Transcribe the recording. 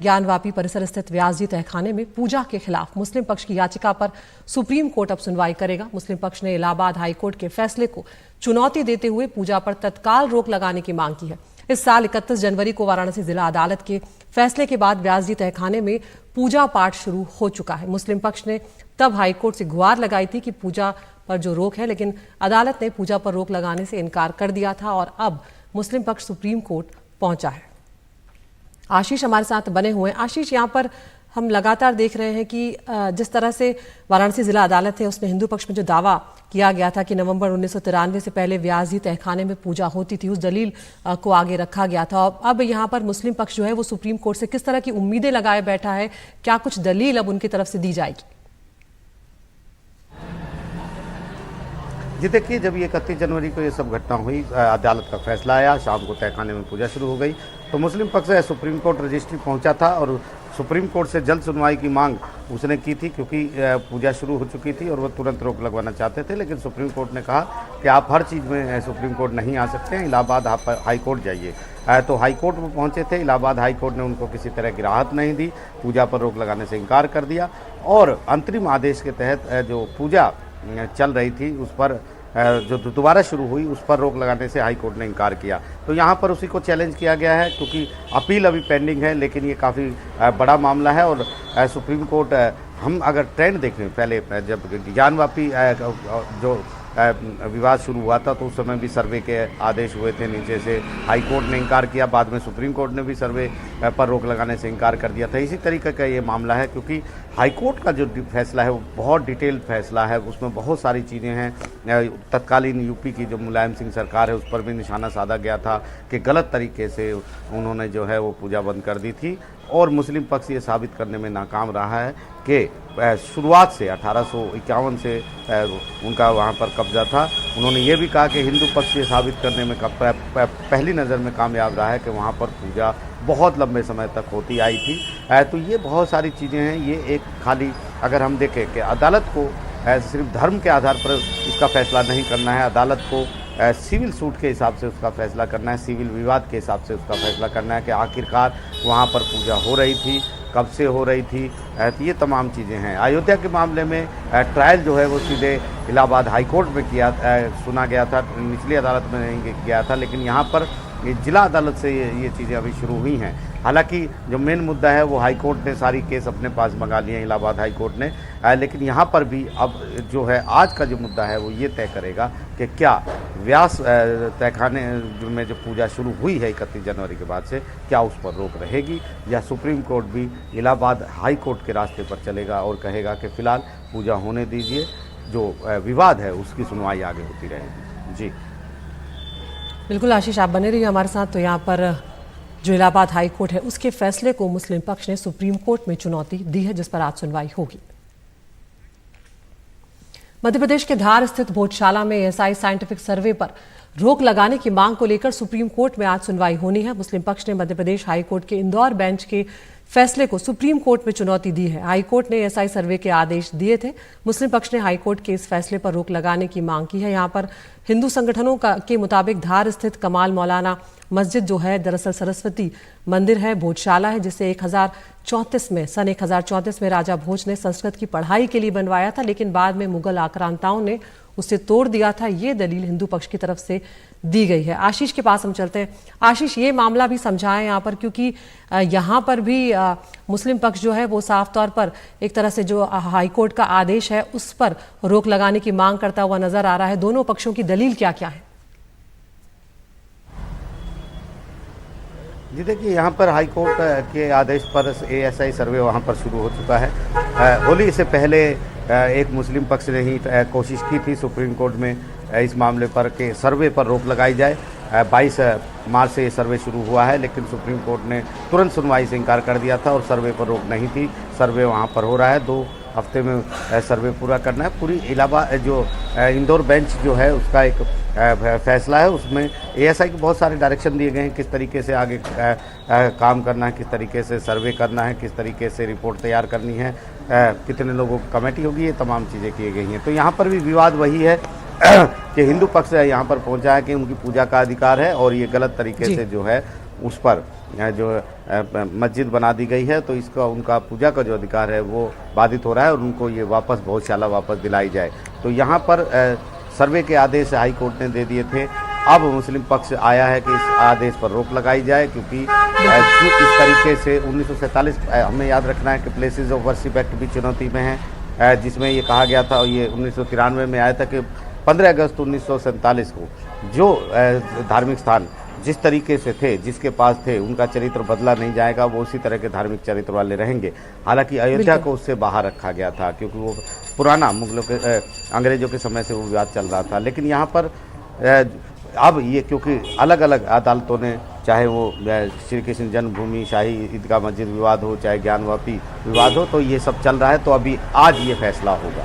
ज्ञानवापी परिसर स्थित व्यासजी तहखाने में पूजा के खिलाफ मुस्लिम पक्ष की याचिका पर सुप्रीम कोर्ट अब सुनवाई करेगा। मुस्लिम पक्ष ने इलाहाबाद हाईकोर्ट के फैसले को चुनौती देते हुए पूजा पर तत्काल रोक लगाने की मांग की है। इस साल 31 जनवरी को वाराणसी जिला अदालत के फैसले के बाद व्यासजी तहखाने में पूजा पाठ शुरू हो चुका है। मुस्लिम पक्ष ने तब हाईकोर्ट से गुहार लगाई थी कि पूजा पर जो रोक है, लेकिन अदालत ने पूजा पर रोक लगाने से इनकार कर दिया था और अब मुस्लिम पक्ष सुप्रीम कोर्ट पहुंचा है। आशीष हमारे साथ बने हुए हैं। आशीष, यहाँ पर हम लगातार देख रहे हैं कि जिस तरह से वाराणसी जिला अदालत है उसमें हिंदू पक्ष में जो दावा किया गया था कि नवंबर 1993 से पहले व्यासजी तहखाने में पूजा होती थी, उस दलील को आगे रखा गया था। अब यहाँ पर मुस्लिम पक्ष जो है वो सुप्रीम कोर्ट से किस तरह की उम्मीदें लगाए बैठा है? क्या कुछ दलील अब उनकी तरफ से दी जाएगी? जी देखिए, जब ये 31 जनवरी को ये सब घटना हुई, अदालत का फैसला आया, शाम को तहखाने में पूजा शुरू हो गई, तो मुस्लिम पक्ष सुप्रीम कोर्ट रजिस्ट्री पहुंचा था और सुप्रीम कोर्ट से जल्द सुनवाई की मांग उसने की थी, क्योंकि पूजा शुरू हो चुकी थी और वह तुरंत रोक लगवाना चाहते थे। लेकिन सुप्रीम कोर्ट ने कहा कि आप हर चीज़ में सुप्रीम कोर्ट नहीं आ सकते हैं, इलाहाबाद हाई कोर्ट जाइए। तो हाई कोर्ट में पहुंचे थे। इलाहाबाद हाई कोर्ट ने उनको किसी तरह की राहत नहीं दी, पूजा पर रोक लगाने से इनकार कर दिया और अंतरिम आदेश के तहत जो पूजा चल रही थी उस पर जो दोबारा शुरू हुई उस पर रोक लगाने से हाई कोर्ट ने इनकार किया। तो यहाँ पर उसी को चैलेंज किया गया है, क्योंकि अपील अभी पेंडिंग है, लेकिन ये काफ़ी बड़ा मामला है और सुप्रीम कोर्ट, हम अगर ट्रेंड देखें, पहले जब ज्ञानवापी जो विवाद शुरू हुआ था तो उस समय भी सर्वे के आदेश हुए थे, नीचे से हाई कोर्ट ने इनकार किया, बाद में सुप्रीम कोर्ट ने भी सर्वे पर रोक लगाने से इनकार कर दिया था। इसी तरीके का ये मामला है, क्योंकि हाई कोर्ट का जो फैसला है वो बहुत डिटेल्ड फैसला है, उसमें बहुत सारी चीज़ें हैं। तत्कालीन यूपी की जो मुलायम सिंह सरकार है उस पर भी निशाना साधा गया था कि गलत तरीके से उन्होंने जो है वो पूजा बंद कर दी थी और मुस्लिम पक्ष ये साबित करने में नाकाम रहा है कि शुरुआत से 1851 से उनका वहाँ पर कब्जा था। उन्होंने ये भी कहा कि हिंदू पक्ष ये साबित करने में पहली नज़र में कामयाब रहा है कि वहाँ पर पूजा बहुत लंबे समय तक होती आई थी। तो ये बहुत सारी चीज़ें हैं। ये एक खाली अगर हम देखें कि अदालत को सिर्फ धर्म के आधार पर इसका फैसला नहीं करना है, अदालत को सिविल सूट के हिसाब से उसका फैसला करना है, सिविल विवाद के हिसाब से उसका फैसला करना है कि आखिरकार वहाँ पर पूजा हो रही थी, कब से हो रही थी। तो ये तमाम चीज़ें हैं। अयोध्या के मामले में ट्रायल जो है वो सीधे इलाहाबाद हाई कोर्ट में सुना गया था, निचली अदालत में नहीं गया था, लेकिन यहाँ पर जिला अदालत से ये चीज़ें अभी शुरू हुई हैं। हालांकि जो मेन मुद्दा है वो हाई कोर्ट ने सारी केस अपने पास मंगा लिए हैं, इलाहाबाद हाई कोर्ट ने, लेकिन यहाँ पर भी अब जो है आज का जो मुद्दा है वो ये तय करेगा कि क्या व्यास तहखाने में जो पूजा शुरू हुई है 31 जनवरी के बाद से, क्या उस पर रोक रहेगी या सुप्रीम कोर्ट भी इलाहाबाद हाई कोर्ट के रास्ते पर चलेगा और कहेगा कि फ़िलहाल पूजा होने दीजिए, जो विवाद है उसकी सुनवाई आगे होती रहेगी। जी बिल्कुल आशीष, आप बने रहिए हमारे साथ। तो यहाँ पर जो इलाहाबाद हाई कोर्ट है उसके फैसले को मुस्लिम पक्ष ने सुप्रीम कोर्ट में चुनौती दी है, जिस पर आज सुनवाई होगी। मध्य प्रदेश के धार स्थित भोजशाला में एएसआई साइंटिफिक सर्वे पर रोक लगाने की मांग को लेकर सुप्रीम कोर्ट में आज सुनवाई होनी है। मुस्लिम पक्ष ने मध्य प्रदेश हाई कोर्ट के इंदौर बेंच के फैसले को सुप्रीम कोर्ट में चुनौती दी है। हाई कोर्ट ने एएसआई सर्वे के आदेश दिए थे। मुस्लिम पक्ष ने हाई कोर्ट के इस फैसले पर रोक लगाने की मांग की है। यहाँ पर हिंदू संगठनों के मुताबिक धार स्थित कमाल मौलाना मस्जिद जो है दरअसल सरस्वती मंदिर है, भोजशाला है, जिसे सन 1034 में राजा भोज ने संस्कृत की पढ़ाई के लिए बनवाया था, लेकिन बाद में मुगल आक्रांताओं ने उसे तोड़ दिया था। ये दलील हिंदू पक्ष की तरफ से दी गई है। आशीष के पास हम चलते हैं। आशीष, ये मामला भी समझाएं यहाँ पर, क्योंकि यहाँ पर भी मुस्लिम पक्ष जो है वो साफ तौर पर एक तरह से जो हाईकोर्ट का आदेश है उस पर रोक लगाने की मांग करता हुआ नजर आ रहा है। दोनों पक्षों की दलील क्या क्या है? जी देखिए, यहाँ पर हाई कोर्ट के आदेश पर एएसआई सर्वे वहाँ पर शुरू हो चुका है। होली से पहले एक मुस्लिम पक्ष ने ही कोशिश की थी सुप्रीम कोर्ट में इस मामले पर कि सर्वे पर रोक लगाई जाए। 22 मार्च से ये सर्वे शुरू हुआ है, लेकिन सुप्रीम कोर्ट ने तुरंत सुनवाई से इनकार कर दिया था और सर्वे पर रोक नहीं थी। सर्वे वहाँ पर हो रहा है, 2 हफ्ते में सर्वे पूरा करना है। पूरी इलाहाबाद जो इंदौर बेंच जो है उसका एक फैसला है, उसमें एएसआई को बहुत सारे डायरेक्शन दिए गए हैं, किस तरीके से आगे काम करना है, किस तरीके से सर्वे करना है, किस तरीके से रिपोर्ट तैयार करनी है, कितने लोगों की कमेटी होगी, ये तमाम चीज़ें की गई हैं। तो यहाँ पर भी विवाद वही है कि हिंदू पक्ष यहाँ पर पहुँचा है कि उनकी पूजा का अधिकार है और ये गलत तरीके से जो है उस पर जो मस्जिद बना दी गई है, तो इसका उनका पूजा का जो अधिकार है वो बाधित हो रहा है और उनको ये वापस भोजशाला वापस दिलाई जाए। तो यहाँ पर सर्वे के आदेश हाई कोर्ट ने दे दिए थे। अब मुस्लिम पक्ष आया है कि इस आदेश पर रोक लगाई जाए, क्योंकि इस तरीके से 1947 हमें याद रखना है कि प्लेसेस ऑफ वर्शिप एक्ट भी चुनौती में है, जिसमें ये कहा गया था, ये 1993 में आया था कि 15 अगस्त 1947 को जो धार्मिक स्थान जिस तरीके से थे, जिसके पास थे, उनका चरित्र बदला नहीं जाएगा, वो उसी तरह के धार्मिक चरित्र वाले रहेंगे। हालांकि अयोध्या को उससे बाहर रखा गया था, क्योंकि वो पुराना मुगलों के अंग्रेजों के समय से वो विवाद चल रहा था। लेकिन यहाँ पर अब ये क्योंकि अलग अलग अदालतों ने, चाहे वो श्री कृष्ण जन्मभूमि शाही ईदगाह मस्जिद विवाद हो, चाहे ज्ञानवापी विवाद हो, तो ये सब चल रहा है। तो अभी आज ये फैसला होगा।